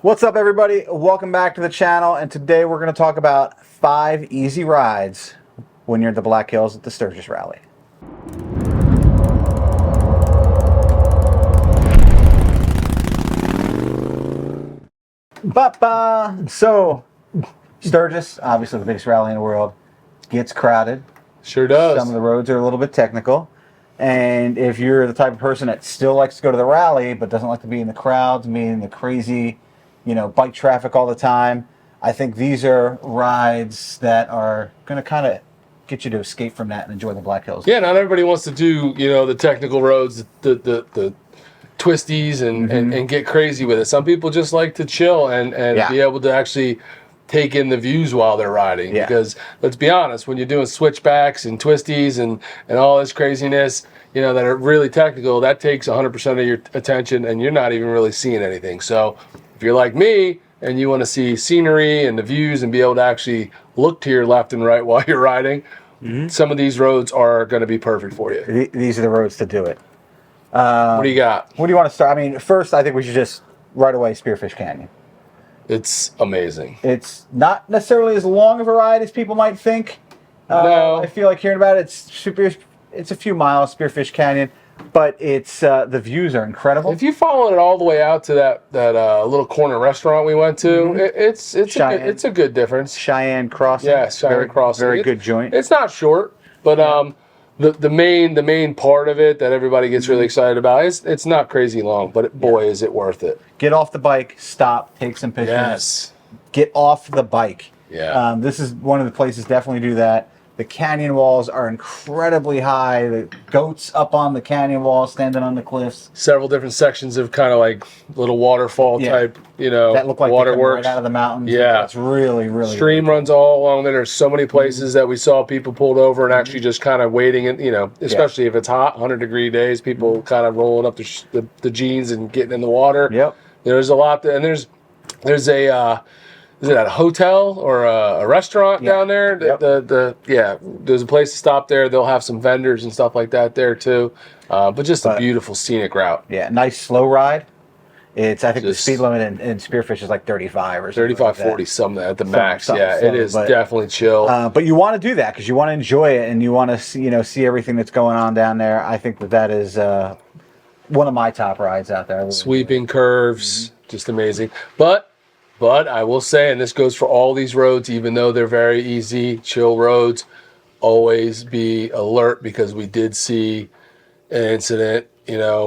What's up, everybody? Welcome back to the channel, and today we're going to talk about 5 easy rides when you're at the Black Hills at the Sturgis Rally. So, Sturgis, obviously the biggest rally in the world, gets crowded. Sure does. Some of the roads are a little bit technical. And if you're the type of person that still likes to go to the rally, but doesn't like to be in the crowds, be in the crazy, bike traffic all the time, I think these are rides that are going to kind of get you to escape from that and enjoy the Black Hills. Yeah, not everybody wants to do, the technical roads, the twisties and get crazy with it. Some people just like to chill and be able to actually take in the views while they're riding. Yeah. Because let's be honest, when you're doing switchbacks and twisties and all this craziness, that are really technical, that takes 100% of your attention and you're not even really seeing anything. So if you're like me and you want to see scenery and the views and be able to actually look to your left and right while you're riding, some of these roads are going to be perfect for you. These are the roads to do it. What do you got? What do you want to start? I mean, first, I think we should just right away Spearfish Canyon. It's amazing. It's not necessarily as long of a ride as people might think. No. I feel like hearing about it, it's a few miles, Spearfish Canyon, but it's the views are incredible. If you follow it all the way out to that little corner restaurant we went to, it's a good difference. Cheyenne Crossing. Yeah, Cheyenne Crossing. Very good joint. It's not short, but the main part of it that everybody gets really excited about is it's not crazy long, but boy, is it worth it. Get off the bike, stop, take some pictures. Yes. Get off the bike. Yeah. This is one of the places definitely do that. The canyon walls are incredibly high. The goats up on the canyon wall, standing on the cliffs. Several different sections of kind of like little waterfall type, that look like waterworks right out of the mountains. Yeah, it's really, really. Stream runs all along there. There's so many places that we saw people pulled over and actually just kind of waiting, and especially if it's hot, 100-degree days, people kind of rolling up the jeans and getting in the water. Yep. There's a lot, and there's a. Is it at a hotel or a restaurant down there? Yep. There's a place to stop there. They'll have some vendors and stuff like that there too. But just a beautiful scenic route. Yeah, nice slow ride. I think the speed limit in Spearfish is like 35 or something. 35, 40, something at the max. It is definitely chill. But you want to do that because you want to enjoy it and you want to see everything that's going on down there. I think that is one of my top rides out there. Sweeping curves, just amazing. But I will say, and this goes for all these roads, even though they're very easy, chill roads, always be alert because we did see an incident,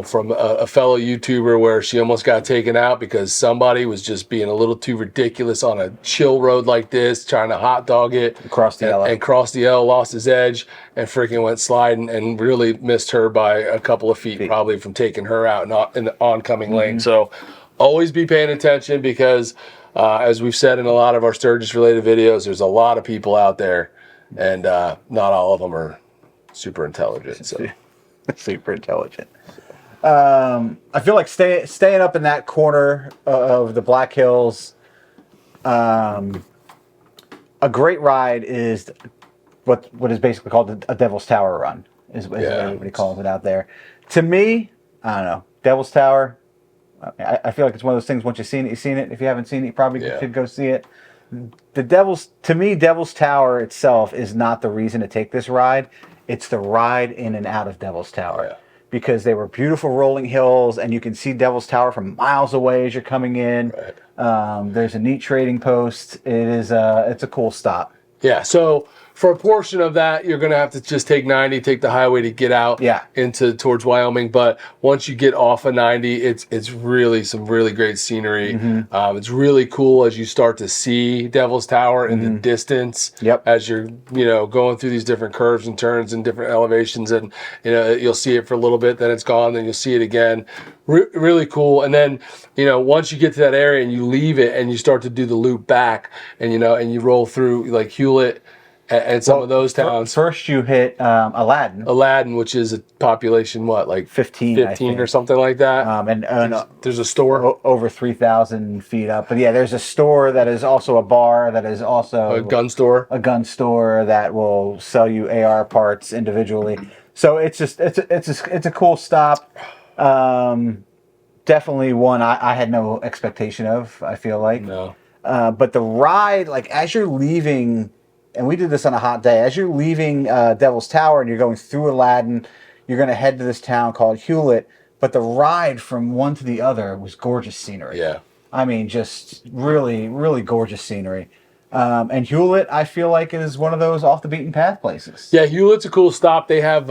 from a fellow YouTuber where she almost got taken out because somebody was just being a little too ridiculous on a chill road like this, trying to hot dog it. Crossed the L, lost his edge, and freaking went sliding and really missed her by a couple of feet, probably from taking her out in the oncoming lane. So always be paying attention because as we've said in a lot of our Sturgis related videos, there's a lot of people out there and not all of them are super intelligent. So. Super intelligent. I feel like staying up in that corner of the Black Hills, a great ride is what is basically called a Devil's Tower run, is what everybody calls it out there. To me, I don't know, Devil's Tower, I feel like it's one of those things, once you've seen it, you've seen it. If you haven't seen it, you probably should go see it. To me, Devil's Tower itself is not the reason to take this ride. It's the ride in and out of Devil's Tower. Yeah. Because they were beautiful rolling hills, and you can see Devil's Tower from miles away as you're coming in. Right. There's a neat trading post. It's a cool stop. Yeah, so for a portion of that, you're going to have to just take 90, take the highway to get out towards Wyoming. But once you get off of 90, it's really some really great scenery. It's really cool as you start to see Devil's Tower in the distance. As you're going through these different curves and turns and different elevations, and you'll see it for a little bit, then it's gone, then you'll see it again. Really cool. And then once you get to that area and you leave it and you start to do the loop back, and and you roll through like Hewlett and some of those towns. First you hit Aladdin, which is a population, like 15 or something like that. And there's a store over 3,000 feet up. But yeah, there's a store that is also a bar, that is also a gun store. A gun store that will sell you AR parts individually. So it's a cool stop. definitely one I had no expectation of, I feel like. No. But the ride, like as you're leaving, and we did this on a hot day, as you're leaving Devil's Tower and you're going through Aladdin, you're going to head to this town called Hewlett. But the ride from one to the other was gorgeous scenery. Yeah. I mean, just really, really gorgeous scenery. And Hewlett, I feel like, is one of those off the beaten path places. Yeah, Hewlett's a cool stop. They have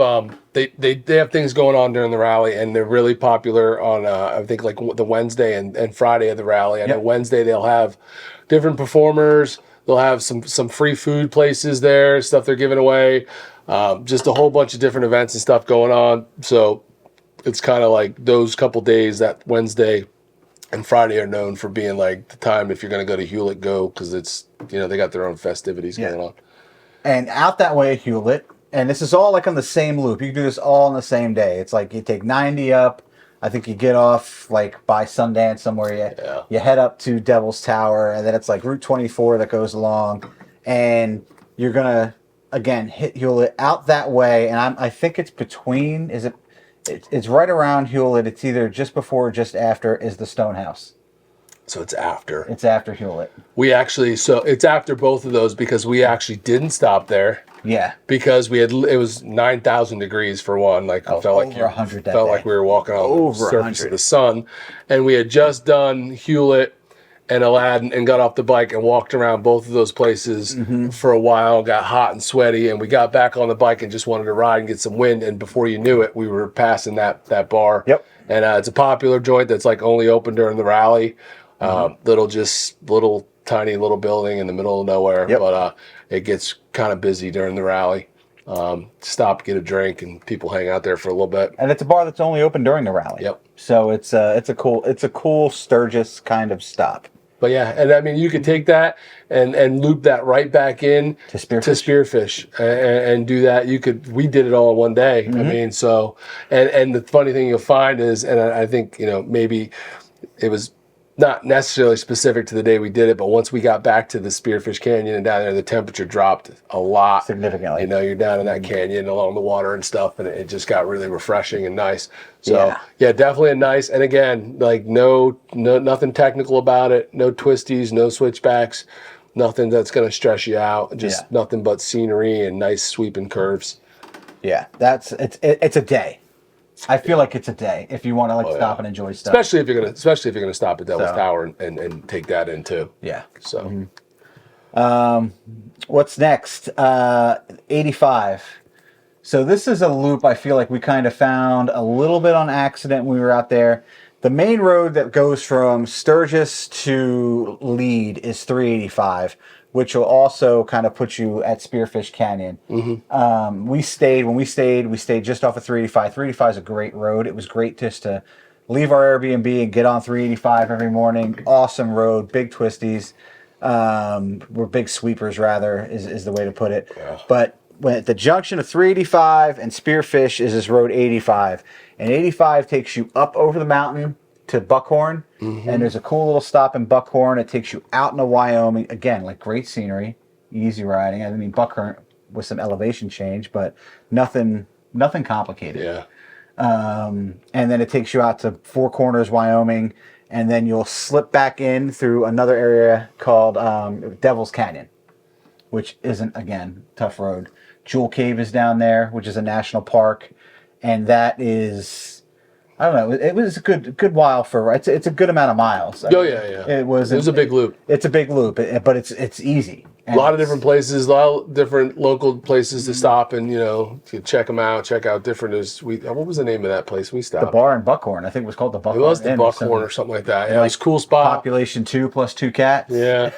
they have things going on during the rally, and they're really popular on I think like the Wednesday and Friday of the rally. I know Wednesday they'll have different performers. They'll have some free food places there, stuff they're giving away, just a whole bunch of different events and stuff going on. So it's kind of like those couple days, that Wednesday and Friday, are known for being like the time if you're going to go to Hewlett, go, because it's, they got their own festivities going on. And out that way at Hewlett, and this is all like on the same loop. You can do this all on the same day. It's like you take 90 up. I think you get off like by Sundance somewhere. You head up to Devil's Tower, and then it's like Route 24 that goes along, and you're gonna again hit Hewlett out that way. And I think it's between. It's right around Hewlett. It's either just before or just after is the Stonehouse. So it's after. It's after Hewlett. So it's after both of those, because we actually didn't stop there. Yeah. Because it was 9,000 degrees for one. Like it felt like 100 that felt day. like we were walking on the surface 100. of the sun. And we had just done Hewlett and Aladdin and got off the bike and walked around both of those places for a while, got hot and sweaty, and we got back on the bike and just wanted to ride and get some wind. And before you knew it, we were passing that bar. Yep. And it's a popular joint that's like only open during the rally. Little tiny building in the middle of nowhere, but it gets kind of busy during the rally. Stop, get a drink, and people hang out there for a little bit. And it's a bar that's only open during the rally. Yep. So it's a cool Sturgis kind of stop. But yeah, and I mean, you could take that and loop that right back in to Spearfish and do that. We did it all in one day. I mean, so and the funny thing you'll find is, and I think maybe it was not necessarily specific to the day we did it, but once we got back to the Spearfish Canyon and down there, the temperature dropped a lot. Significantly. You're down in that canyon along the water and stuff, and it just got really refreshing and nice. So, yeah, definitely a nice, and again, like nothing technical about it, no twisties, no switchbacks, nothing that's going to stress you out, just nothing but scenery and nice sweeping curves. Yeah, it's a day. I feel like it's a day if you want to stop and enjoy stuff. Especially if you're gonna stop at Devil's Tower and take that in too. Yeah. So, what's next? 85. So this is a loop I feel like we kind of found a little bit on accident when we were out there. The main road that goes from Sturgis to Lead is 385, which will also kind of put you at Spearfish Canyon. When we stayed just off of 385. 385 is a great road. It was great just to leave our Airbnb and get on 385 every morning. Awesome road, big twisties. We're big sweepers, rather, is the way to put it. Yeah. But when at the junction of 385 and Spearfish is this road 85. And 85 takes you up over the mountain to Buckhorn, and there's a cool little stop in Buckhorn. It takes you out into Wyoming. Again, like great scenery, easy riding. I mean, Buckhorn with some elevation change, but nothing complicated. Yeah. And then it takes you out to Four Corners, Wyoming, and then you'll slip back in through another area called Devil's Canyon, which isn't, again, tough road. Jewel Cave is down there, which is a national park, and that is, I don't know, it was a good while for, it's a good amount of miles. It was a big loop. It's a big loop, but it's easy. A lot of different places, a lot of different local places to stop and, to check them out, check out different. What was the name of that place we stopped? The bar in Buckhorn. I think it was called the Buckhorn. It was the Buckhorn or something like that. Yeah, it was a cool spot. Population 2 plus 2 cats. Yeah.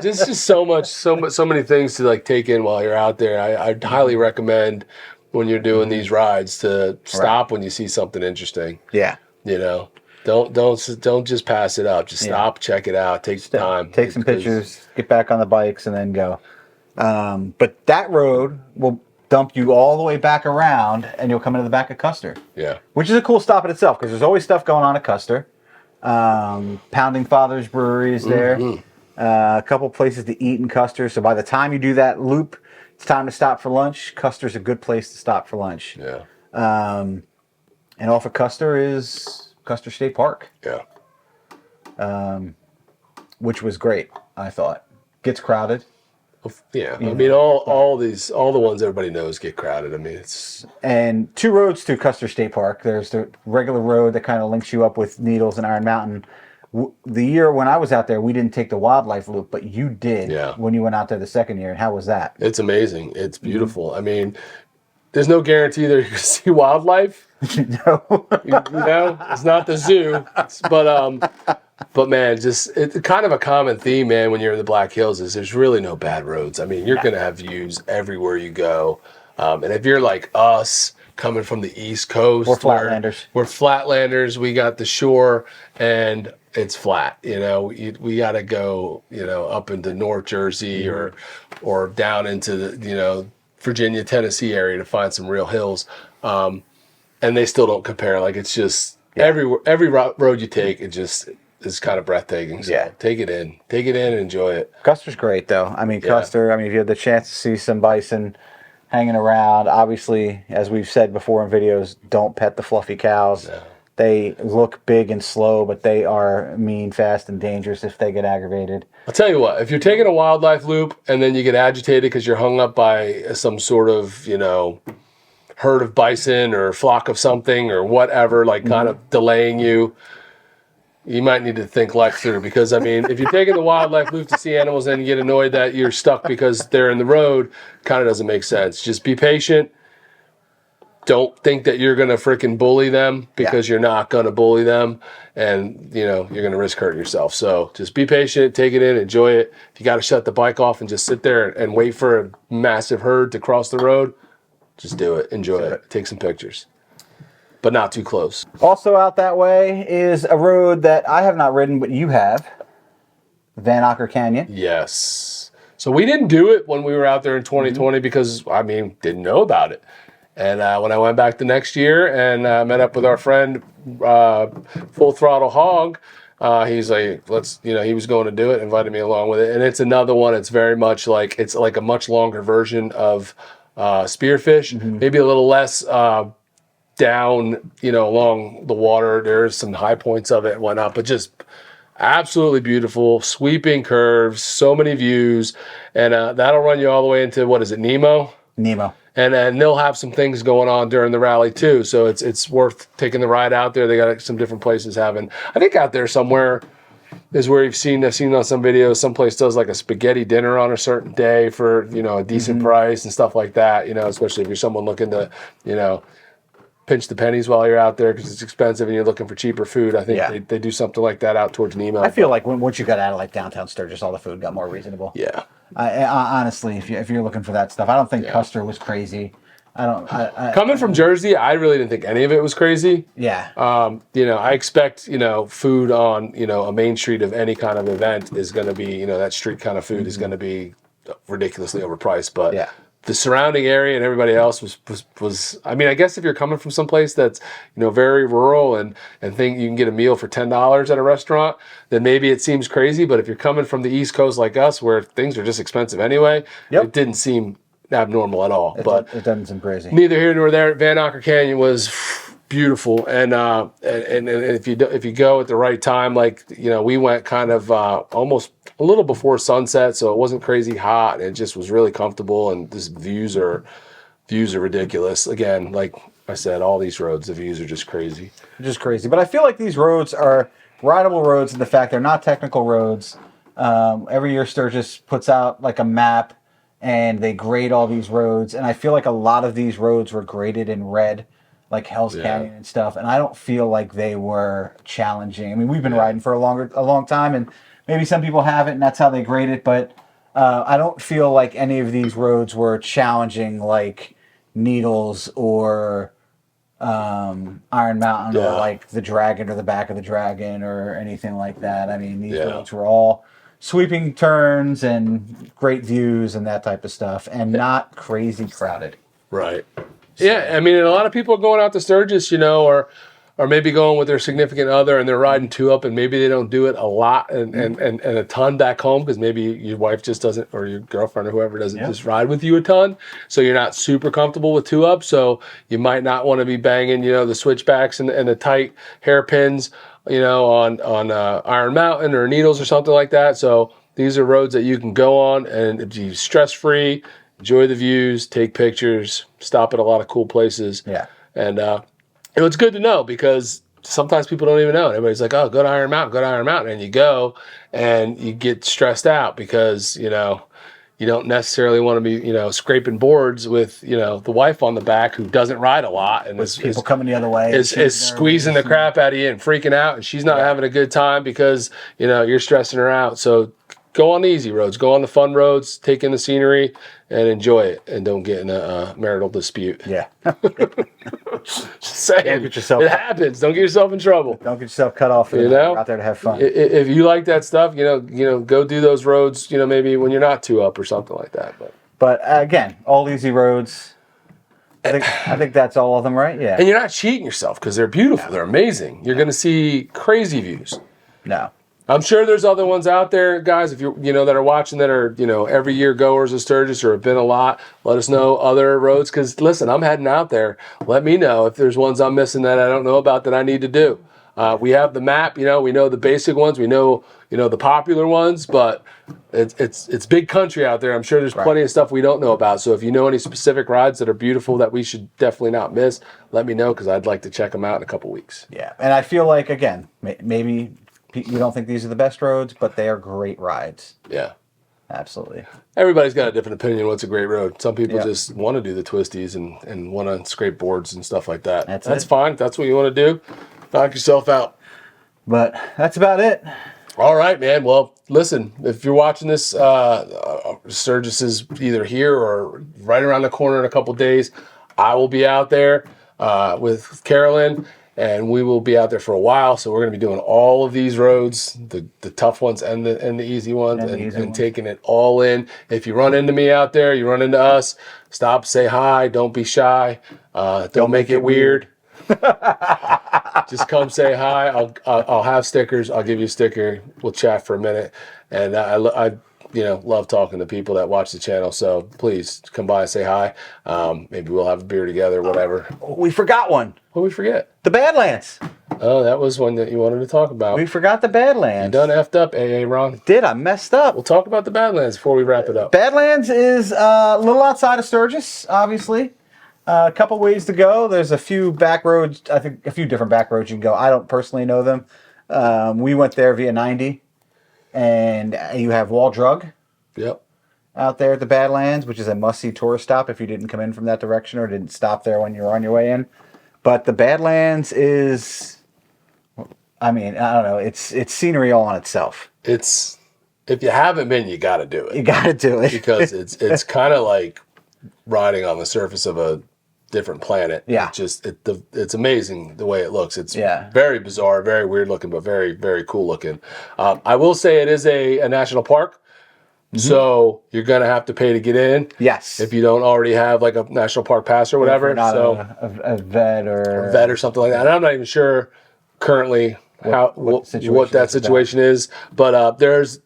Just so many things to take in while you're out there. I'd highly recommend when you're doing these rides to stop when you see something interesting. Yeah. Don't just pass it up. Just stop, check it out, take the time. Take some pictures, get back on the bikes, and then go. But that road will dump you all the way back around, and you'll come into the back of Custer. Yeah. Which is a cool stop in itself, because there's always stuff going on at Custer. Pounding Father's Brewery is there. A couple places to eat in Custer. So by the time you do that loop, it's time to stop for lunch. Custer's a good place to stop for lunch. Yeah. And off of Custer is Custer State Park. Yeah. Which was great, I thought. Gets crowded. Yeah, I mean, all the ones everybody knows get crowded. I mean, it's... And 2 roads to Custer State Park. There's the regular road that kind of links you up with Needles and Iron Mountain. The year when I was out there, we didn't take the wildlife loop, but you did when you went out there the second year. And how was that? It's amazing. It's beautiful. I mean, there's no guarantee that you're going to see wildlife. No. you know, it's not the zoo, but man, just it's kind of a common theme, man, when you're in the Black Hills is there's really no bad roads. I mean, you're going to have views everywhere you go. And if you're like us, coming from the East Coast, we're flatlanders. We're flatlanders. We got the shore and it's flat. You know, we got to go, you know, up into North Jersey or down into the, you know, Virginia, Tennessee area to find some real hills. And they still don't compare. Like, it's just every road you take, it just is kind of breathtaking. So take it in and enjoy it. Custer's great though. I mean, Custer, I mean, if you had the chance to see some bison hanging around, obviously, as we've said before in videos, don't pet the fluffy cows. No. They look big and slow, but they are mean, fast, and dangerous if they get aggravated. I'll tell you what, if you're taking a wildlife loop and then you get agitated because you're hung up by some sort of, you know, herd of bison or flock of something or whatever, like kind of delaying you, you might need to think life through. Because, I mean, if you're taking the wildlife loop to see animals and you get annoyed that you're stuck because they're in the road, kind of doesn't make sense. Just be patient. Don't think that you're going to freaking bully them, because you're not going to bully them, and, you know, you're going to risk hurting yourself. So just be patient, take it in, enjoy it. If you got to shut the bike off and just sit there and wait for a massive herd to cross the road, just do it. Enjoy it. Take some pictures, but not too close. Also out that way is a road that I have not ridden, but you have, Van Acker Canyon. Yes. So we didn't do it when we were out there in 2020 because, I mean, didn't know about it. And when I went back the next year and met up with our friend, Full Throttle Hog, he's like, he was going to do it, invited me along with it. And it's another one. It's very much like, it's like a much longer version of Spearfish, maybe a little less down, you know, along the water. There's some high points of it and whatnot, but just absolutely beautiful, sweeping curves, so many views. And that'll run you all the way into, what is it, Nemo? Nemo. And they'll have some things going on during the rally too, so it's worth taking the ride out there. They got some different places having. I think out there somewhere is where I've seen on some videos. Some place does like a spaghetti dinner on a certain day for, you know, a decent price and stuff like that. You know, especially if you're someone looking to, you know, pinch the pennies while you're out there because it's expensive and you're looking for cheaper food. I think they do something like that out towards Nemo. I feel like once you got out of like downtown Sturgis, all the food got more reasonable. Yeah. Honestly, if you're looking for that stuff, I don't think Custer was crazy. Coming from Jersey, I really didn't think any of it was crazy. Yeah. You know, I expect, you know, food on, you know, a main street of any kind of event is going to be, you know, that street kind of food is going to be ridiculously overpriced. But the surrounding area and everybody else was, I mean, I guess if you're coming from someplace that's, you know, very rural and think you can get a meal for $10 at a restaurant, then maybe it seems crazy. But if you're coming from the East Coast like us, where things are just expensive anyway, it didn't seem abnormal at all. But it doesn't seem crazy. Neither here nor there. Van Acker Canyon was beautiful, and if you go at the right time, like, you know, we went kind of almost a little before sunset, so it wasn't crazy hot. It just was really comfortable, and the views are ridiculous. Again, like I said, all these roads, the views are just crazy. Just crazy. But I feel like these roads are rideable roads in the fact they're not technical roads. Every year Sturgis puts out like a map and they grade all these roads, and I feel like a lot of these roads were graded in red, like Hell's Canyon and stuff, and I don't feel like they were challenging. I mean, we've been riding for a long time, and maybe some people haven't, and that's how they grade it, but I don't feel like any of these roads were challenging like Needles or Iron Mountain or like the Dragon or the back of the Dragon or anything like that. I mean, these roads were all sweeping turns and great views and that type of stuff, and not crazy crowded. Right. So. Yeah, I mean, and a lot of people are going out to Sturgis, you know, or or maybe going with their significant other and they're riding 2-up, and maybe they don't do it a lot and a ton back home because maybe your wife just doesn't, or your girlfriend or whoever doesn't just ride with you a ton. So you're not super comfortable with 2-up. So you might not want to be banging, the switchbacks and the tight hairpins, on Iron Mountain or Needles or something like that. So these are roads that you can go on and be stress-free, enjoy the views, take pictures, stop at a lot of cool places. Yeah. And it's good to know because sometimes people don't even know. Everybody's like, oh, go to Iron Mountain. And you go and you get stressed out because, you don't necessarily want to be, scraping boards with, the wife on the back who doesn't ride a lot. And with people coming the other way. Is squeezing the crap out of you and freaking out. And she's not having a good time because, you're stressing her out. So go on the easy roads, go on the fun roads, take in the scenery, and enjoy it. And don't get in a marital dispute. Yeah. Just saying, it happens. Don't get yourself in trouble. Don't get yourself cut off. You're out there to have fun. If you like that stuff, go do those roads. Maybe when you're not 2-up or something like that. But again, all easy roads. I think that's all of them, right? Yeah. And you're not cheating yourself because they're beautiful. They're amazing. You're going to see crazy views. No. I'm sure there's other ones out there, guys, if you're, that are watching that are, every year goers of Sturgis or have been a lot. Let us know other roads because, listen, I'm heading out there. Let me know if there's ones I'm missing that I don't know about that I need to do. We have the map, we know the basic ones. We know, the popular ones, but it's big country out there. I'm sure there's plenty of stuff we don't know about. So if you know any specific rides that are beautiful that we should definitely not miss, let me know because I'd like to check them out in a couple weeks. Yeah, and I feel like, again, maybe you don't think these are the best roads, but they are great rides. Yeah. Absolutely. Everybody's got a different opinion what's a great road. Some people just want to do the twisties and want to scrape boards and stuff like that. That's fine. If that's what you want to do, knock yourself out. But that's about it. All right, man. Well, listen, if you're watching this, Sturgis is either here or right around the corner in a couple days. I will be out there with Carolyn. And we will be out there for a while, so we're going to be doing all of these roads, the tough ones and the easy ones, and taking it all in. If you run into me out there, you run into us, stop, say hi, don't be shy, don't make it weird. Just come say hi. I'll have stickers. I'll give you a sticker. We'll chat for a minute, and I love talking to people that watch the channel. So please come by and say hi. Maybe we'll have a beer together, whatever. We forgot one. What did we forget? The Badlands. Oh, that was one that you wanted to talk about. We forgot the Badlands. You done effed up, AA Ron. I messed up. We'll talk about the Badlands before we wrap it up. Badlands is a little outside of Sturgis, obviously. A couple ways to go. There's a few back roads. I think a few different back roads you can go. I don't personally know them. We went there via 90. And you have Wall Drug. Yep. Out there at the Badlands, which is a must-see tourist stop if you didn't come in from that direction or didn't stop there when you were on your way in. But the Badlands is, I don't know, it's scenery all on itself. It's, if you haven't been, you got to do it. You got to do it. Because it's kind of like riding on the surface of a different planet. Yeah. It's amazing the way it looks. It's very bizarre, very weird looking, but very, very cool looking. I will say it is a national park. So you're going to have to pay to get in. Yes. If you don't already have like a national park pass or whatever. Not a vet or... A vet or something like that. And I'm not even sure currently what that situation is. But there's,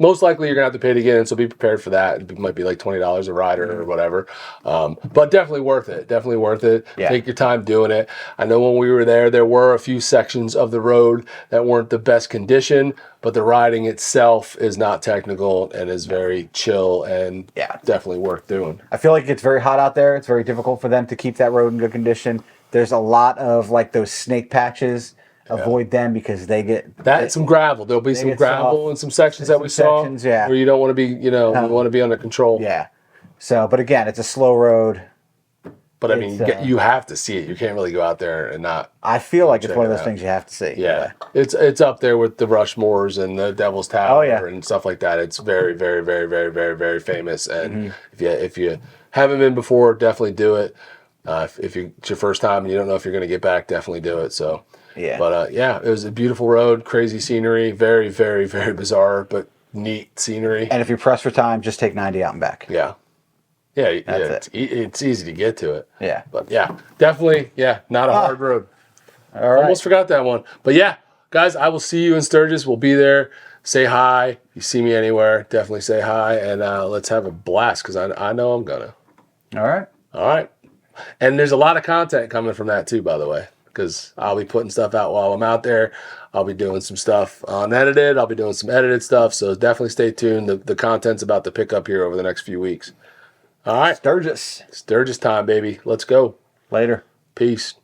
most likely you're going to have to pay to get in, so be prepared for that. It might be like $20 a rider or whatever. But definitely worth it. Definitely worth it. Yeah. Take your time doing it. I know when we were there were a few sections of the road that weren't the best condition, but the riding itself is not technical and is very chill and definitely worth doing. I feel like it's very hot out there. It's very difficult for them to keep that road in good condition. There's a lot of like those snake patches. Avoid them because they get some gravel. There'll be some gravel in some sections that we saw where you don't want to be, you want to be under control. Yeah. So, but again, it's a slow road. But I mean, you have to see it. You can't really go out there and not. I feel like it's one of those things you have to see. Yeah. It's up there with the Rushmores and the Devil's Tower and stuff like that. It's very, very, very, very, very, very famous. And if you haven't been before, definitely do it. If it's your first time and you don't know if you're going to get back, definitely do it. So. Yeah. But it was a beautiful road, crazy scenery, very, very, very bizarre, but neat scenery. And if you're pressed for time, just take 90 out and back. Yeah. It's easy to get to it. Yeah. But definitely, not a hard road. All right. Almost forgot that one. But yeah, guys, I will see you in Sturgis. We'll be there. Say hi. If you see me anywhere, definitely say hi. And let's have a blast because I know I'm going to. All right. All right. And there's a lot of content coming from that too, by the way, because I'll be putting stuff out while I'm out there. I'll be doing some stuff unedited. I'll be doing some edited stuff. So definitely stay tuned. The content's about to pick up here over the next few weeks. All right. Sturgis. Sturgis time, baby. Let's go. Later. Peace.